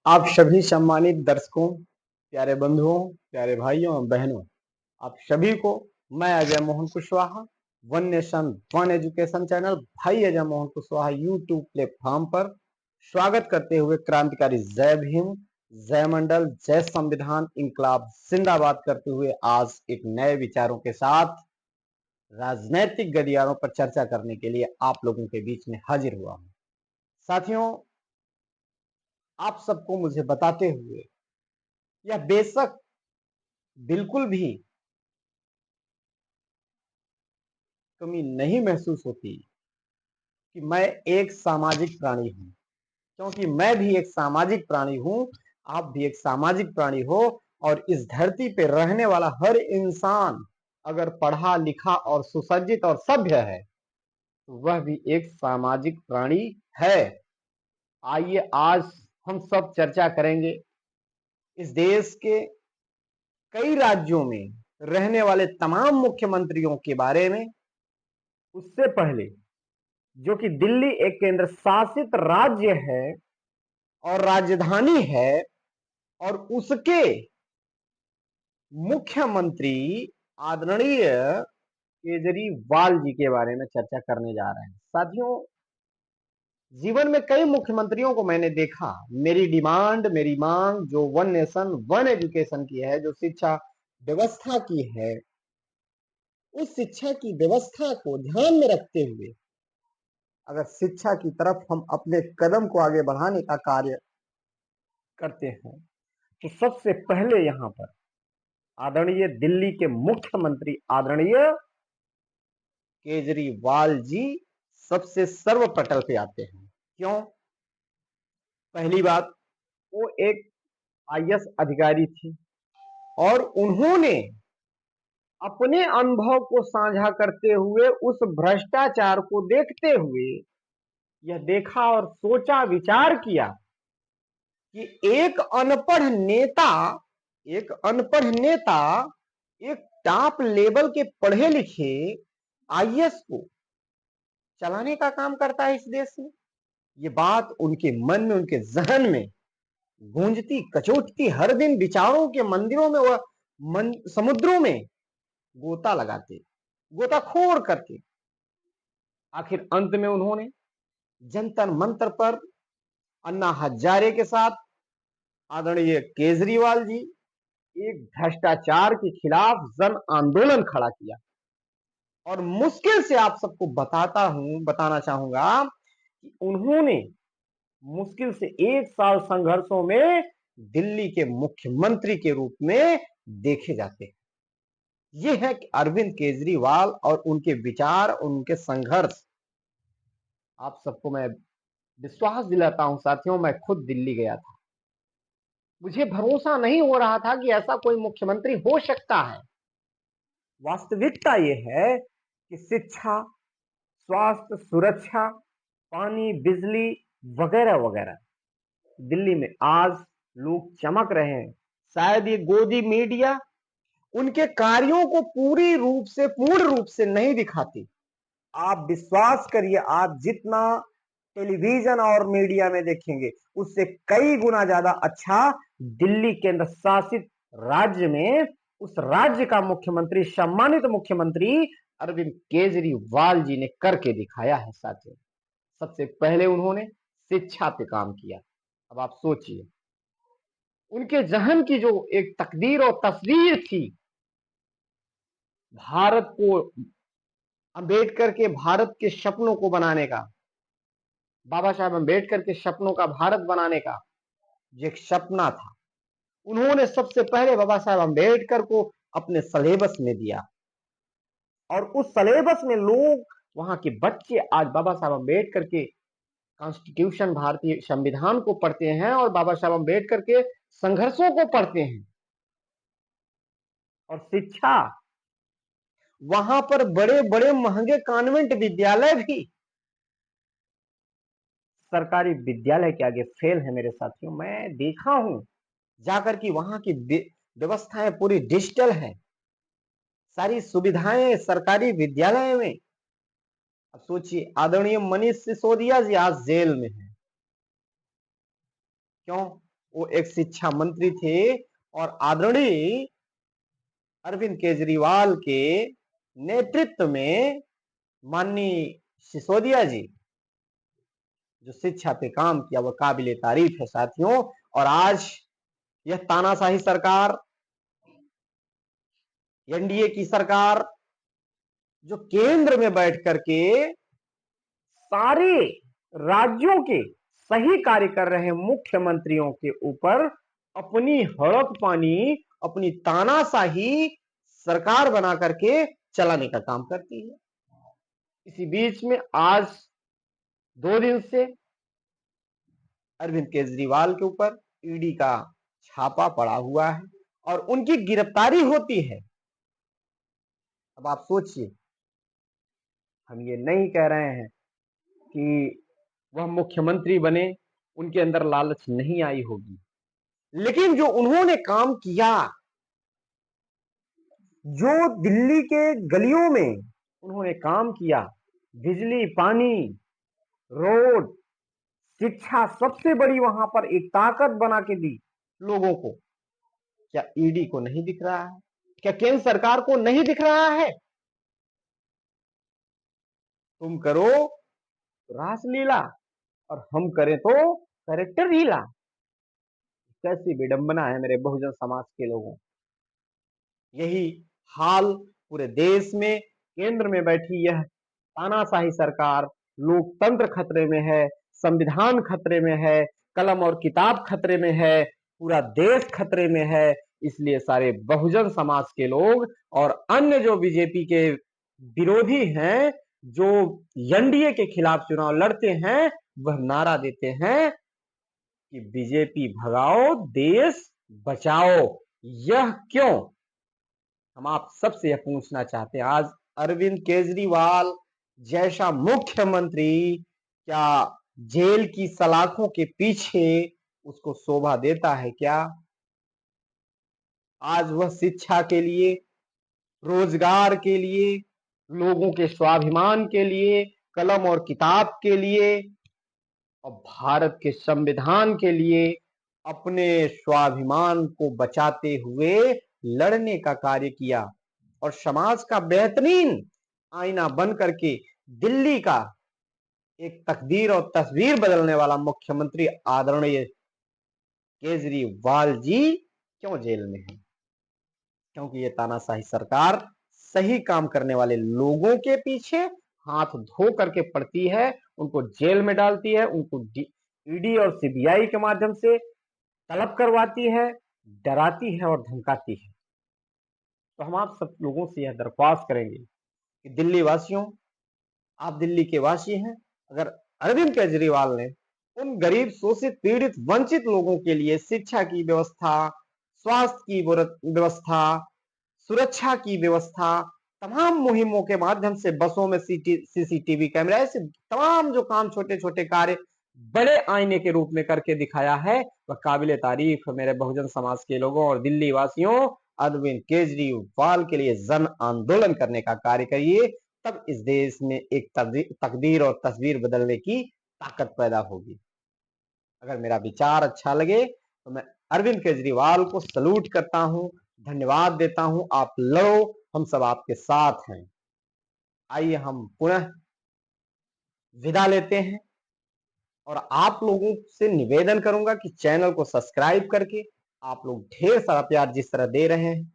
आप सभी सम्मानित दर्शकों, प्यारे बंधुओं, प्यारे भाइयों और बहनों, आप सभी को मैं Ajay Mohan Kushwaha one nation one education channel भाई अजय मोहन कुशवाहा यूट्यूब प्लेटफॉर्म पर स्वागत करते हुए क्रांतिकारी जय भीम, जय मंडल, जय संविधान, इंकलाब जिंदाबाद करते हुए आज एक नए विचारों के साथ राजनैतिक गलियारों पर चर्चा करने के लिए आप लोगों के बीच में हाजिर हुआ हूं। साथियों, आप सबको मुझे बताते हुए यह बेशक बिल्कुल भी कमी नहीं महसूस होती कि मैं एक सामाजिक प्राणी हूं, क्योंकि मैं भी एक सामाजिक प्राणी हूं, आप भी एक सामाजिक प्राणी हो। और इस धरती पे रहने वाला हर इंसान अगर पढ़ा लिखा और सुसज्जित और सभ्य है तो वह भी एक सामाजिक प्राणी है। आइए आज हम सब चर्चा करेंगे इस देश के कई राज्यों में रहने वाले तमाम मुख्यमंत्रियों के बारे में। उससे पहले जो कि दिल्ली एक केंद्र शासित राज्य है और राजधानी है, और उसके मुख्यमंत्री आदरणीय केजरीवाल जी के बारे में चर्चा करने जा रहे हैं। साथियों, जीवन में कई मुख्यमंत्रियों को मैंने देखा। मेरी डिमांड, मेरी मांग जो वन नेशन वन एजुकेशन की है, जो शिक्षा व्यवस्था की है, उस शिक्षा की व्यवस्था को ध्यान में रखते हुए अगर शिक्षा की तरफ हम अपने कदम को आगे बढ़ाने का कार्य करते हैं तो सबसे पहले यहां पर आदरणीय दिल्ली के मुख्यमंत्री आदरणीय केजरीवाल जी सबसे सर्वप्रथम पे आते हैं। क्यों? पहली बात, वो एक आईएएस अधिकारी थी और उन्होंने अपने अनुभव को साझा करते हुए उस भ्रष्टाचार को देखते हुए यह देखा और सोचा विचार किया कि एक अनपढ़ नेता एक टॉप लेवल के पढ़े लिखे आईएएस को चलाने का काम करता है इस देश में। ये बात उनके मन में, उनके जहन में गूंजती कचोटती हर दिन विचारों के मंदिरों में, वह समुद्रों में गोता लगाते, गोताखोर करते। आखिर अंत में उन्होंने जंतर मंतर पर अन्ना हजारे के साथ आदरणीय केजरीवाल जी एक भ्रष्टाचार के खिलाफ जन आंदोलन खड़ा किया। और मुश्किल से आप सबको बताना चाहूंगा कि उन्होंने मुश्किल से 1 साल संघर्षों में दिल्ली के मुख्यमंत्री के रूप में देखे जाते हैं। ये है कि अरविंद केजरीवाल और उनके विचार, उनके संघर्ष। आप सबको मैं विश्वास दिलाता हूं साथियों, मैं खुद दिल्ली गया था। मुझे भरोसा नहीं हो रहा था कि ऐसा कोई मुख्यमंत्री हो सकता है। वास्तविकता यह है कि शिक्षा, स्वास्थ्य, सुरक्षा, पानी, बिजली वगैरह वगैरह दिल्ली में आज लोग चमक रहे हैं। शायद ये गोदी मीडिया उनके कार्यों को पूर्ण रूप से नहीं दिखाती। आप विश्वास करिए, आप जितना टेलीविजन और मीडिया में देखेंगे उससे कई गुना ज्यादा अच्छा दिल्ली केंद्र शासित राज्य में उस राज्य का मुख्यमंत्री, सम्मानित मुख्यमंत्री अरविंद केजरीवाल जी ने करके दिखाया है। साथियों, सबसे पहले उन्होंने शिक्षा पे काम किया। अब आप सोचिए, उनके जहन की जो एक तकदीर और तस्वीर थी, भारत को, अंबेडकर के भारत के सपनों को बनाने का, बाबा साहब अंबेडकर के सपनों का भारत बनाने का जो एक सपना था, उन्होंने सबसे पहले बाबा साहब अंबेडकर को अपने सिलेबस में दिया। और उस सिलेबस में लोग, वहां के बच्चे आज बाबा साहब अंबेडकर के कॉन्स्टिट्यूशन, भारतीय संविधान को पढ़ते हैं और बाबा साहब अंबेडकर के संघर्षों को पढ़ते हैं। और शिक्षा, वहां पर बड़े बड़े महंगे कॉन्वेंट विद्यालय भी सरकारी विद्यालय के आगे फेल है। मेरे साथियों, मैं देखा हूं जाकर कि वहां की व्यवस्थाएं पूरी डिजिटल है, सारी सुविधाएं सरकारी विद्यालय में। अब सोचिए, आदरणीय मनीष सिसोदिया जी आज जेल में हैं। क्यों? वो एक शिक्षा मंत्री थे और आदरणीय अरविंद केजरीवाल के नेतृत्व में माननीय सिसोदिया जी जो शिक्षा पे काम किया वह काबिले तारीफ है साथियों। और आज यह तानाशाही सरकार, एनडीए की सरकार जो केंद्र में बैठ करके सारे राज्यों के सही कार्य कर रहे मुख्यमंत्रियों के ऊपर अपनी हड़प पानी, अपनी तानाशाही सरकार बना करके चलाने का काम करती है। इसी बीच में आज 2 दिन से अरविंद केजरीवाल के ऊपर ईडी का छापा पड़ा हुआ है और उनकी गिरफ्तारी होती है। अब आप सोचिए, हम ये नहीं कह रहे हैं कि वह मुख्यमंत्री बने, उनके अंदर लालच नहीं आई होगी, लेकिन जो उन्होंने काम किया, जो दिल्ली के गलियों में उन्होंने काम किया, बिजली, पानी, रोड, शिक्षा, सबसे बड़ी वहां पर एक ताकत बना के दी लोगों को, क्या ईडी को नहीं दिख रहा है? क्या केंद्र सरकार को नहीं दिख रहा है? तुम करो रासलीला और हम करें तो कैरेक्टर लीला। कैसी विडंबना है मेरे बहुजन समाज के लोगों। यही हाल पूरे देश में, केंद्र में बैठी यह तानाशाही सरकार, लोकतंत्र खतरे में है, संविधान खतरे में है, कलम और किताब खतरे में है, पूरा देश खतरे में है। इसलिए सारे बहुजन समाज के लोग और अन्य जो बीजेपी के विरोधी हैं, जो एनडीए के खिलाफ चुनाव लड़ते हैं, वह नारा देते हैं कि बीजेपी भगाओ, देश बचाओ। यह क्यों? हम आप सबसे यह पूछना चाहते हैं। आज अरविंद केजरीवाल जैसा मुख्यमंत्री क्या जेल की सलाखों के पीछे उसको शोभा देता है क्या? आज वह शिक्षा के लिए, रोजगार के लिए, लोगों के स्वाभिमान के लिए, कलम और किताब के लिए और भारत के संविधान के लिए अपने स्वाभिमान को बचाते हुए लड़ने का कार्य किया और समाज का बेहतरीन आईना बन करके दिल्ली का एक तकदीर और तस्वीर बदलने वाला मुख्यमंत्री आदरणीय केजरीवाल जी क्यों जेल में है? क्योंकि ये तानाशाही सरकार सही काम करने वाले लोगों के पीछे हाथ धो करके पड़ती है, उनको जेल में डालती है, उनको ईडी और सीबीआई के माध्यम से तलब करवाती है, डराती है और धमकाती है। तो हम आप सब लोगों से यह दरख्वास्त करेंगे कि दिल्ली वासियों, आप दिल्ली के वासी हैं, अगर अरविंद केजरीवाल ने उन गरीब, शोषित, पीड़ित, वंचित लोगों के लिए शिक्षा की व्यवस्था, स्वास्थ्य की व्यवस्था, सुरक्षा की व्यवस्था, तमाम मुहिमों के माध्यम से बसों में सीसीटीवी कैमरा, ऐसे तमाम जो काम, छोटे छोटे कार्य बड़े आईने के रूप में करके दिखाया है, वह काबिले तारीफ है मेरे बहुजन समाज के लोगों। और दिल्ली वासियों, अरविंद केजरीवाल के लिए जन आंदोलन करने का कार्य करिए, तब इस देश में एक तकदीर और तस्वीर बदलने की ताकत पैदा होगी। अगर मेरा विचार अच्छा लगे तो मैं अरविंद केजरीवाल को सलूट करता हूं, धन्यवाद देता हूं। आप लड़ो, हम सब आपके साथ हैं। आइए हम पुनः विदा लेते हैं और आप लोगों से निवेदन करूंगा कि चैनल को सब्सक्राइब करके आप लोग ढेर सारा प्यार जिस तरह दे रहे हैं,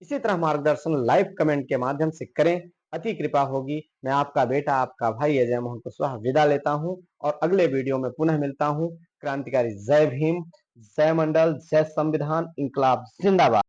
इसी तरह मार्गदर्शन लाइव कमेंट के माध्यम से करें, अति कृपा होगी। मैं आपका बेटा, आपका भाई अजय मोहन कुशवाहा विदा लेता हूं और अगले वीडियो में पुनः मिलता हूं। क्रांतिकारी जय भीम, जय मंडल, जय संविधान, इंकलाब जिंदाबाद।